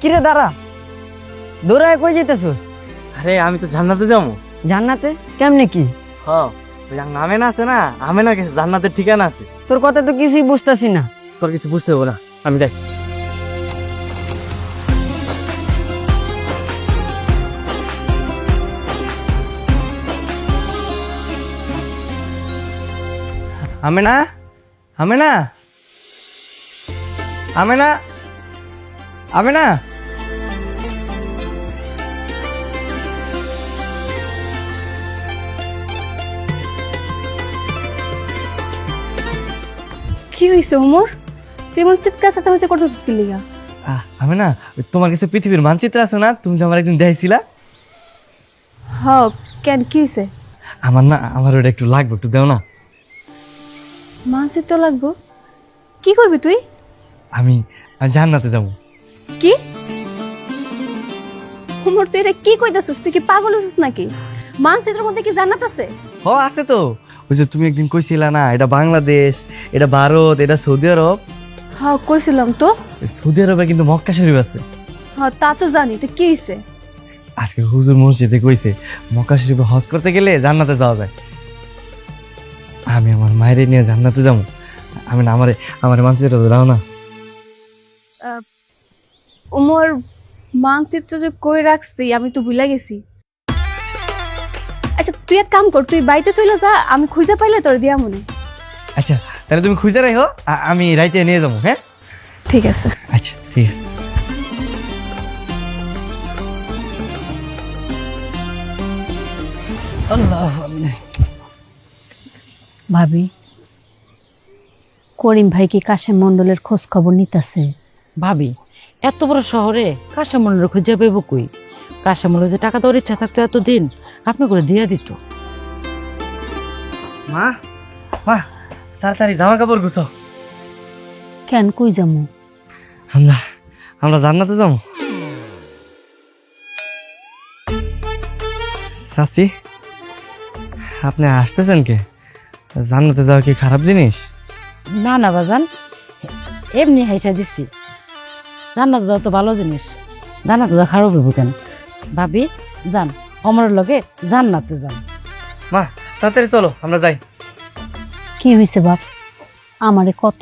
কিরে দাঁড়া, দৌড়ায় কই যেতেছস? আরে আমি তো জান্নাতে যাবো। জান্নাতে? কেমনে কি? হ্যাঁ, ওই যে আমেনা আছে না, আমেনা গেছে জান্নাতের ঠিকানা আছে। তোর কথা তো কিছুই বুঝতাছি না। তোর কিছু বুঝতে হবে না, আমি যাই। আমেনা, আমেনা, আমেনা, আমেনা। কি হয়েছে ওমর? তুই এমন চিৎকার চেঁচামেচি করতেছিস কি লিগা? আমেনা, ওই তোমার কাছে পৃথিবীর মানচিত্র আছে না, তুমি যে আমার একদিন দেখাইছিলা? হ, কেন কি হয়েছে? আমার ওটা একটু লাগবে, একটু দেও না। মানচিত্র লাগবো? কি করবি তুই? আমি জান্নাতে যাবো। কি ওমর, তুই এটা কি কইতাছিস? তুই কি পাগল হইছিস নাকি? মানচিত্রের মধ্যে কি জান্নাত আছে? হ, আছে তো। ওই যে তুমি একদিন কইছিলা না, এটা বাংলাদেশ, এটা ভারত, এটা সৌদি আরব। হ্যাঁ কইছিলাম তো। সৌদি আরবে কিন্তু মক্কা শরীফ আছে। হ্যাঁ তা তো জানি, তো কি হয়েছে? আজকে হুজুর মসজিদে কইছে মক্কা শরীফে হজ করতে গেলে জান্নাতে যাওয়া যায়। আমি আমার মায়ের নিয়ে জান্নাতে যাবো। আমি না আমারে মানচিত্র দাও না। ওমর, মানচিত্র যে কই রাখছি আমি তো ভুলে গেছি। আচ্ছা তুই এক কাম কর, তুই বাড়িতে চলে যা, আমি খুঁজে পাইলে তোর দিয়া মনে। আচ্ছা তাহলে তুমি খুঁজে রাখো, আমি রাইতে নিয়ে যাবো। হ্যাঁ ঠিক আছে। আচ্ছা ঠিক আছে। ভাবি, করিম ভাই কি কাশেম মন্ডলের খোঁজ খবর নিতেছে? ভাবি, এত বড় শহরে কাঁচামলের খুঁজে পাইব কই? কাঁচামলের যে টাকা দেওয়ার ইচ্ছা থাকতো এতদিন আপনি করে দিয়ে দিত। মা, মা, তাড়াতাড়ি জামা কাপড় গুছো। কেন, কই যামু? আমরা জান্নাতে যাবো। চাচি, আপনি আসতেছেন কে? জান্নাতে যাওয়া কি খারাপ জিনিস? না না বাজান, এমনি হাইসা দিচ্ছি। জান্নাত যাওয়া তো ভালো জিনিস, জান্নাত যাওয়া খারাপ হইব কেন? ভাবি যান, অমরের লগে জান্নাতে যান। মা তাড়াতাড়ি চলো, আমরা যাই। কি হয়েছে বাপ? আমারে কত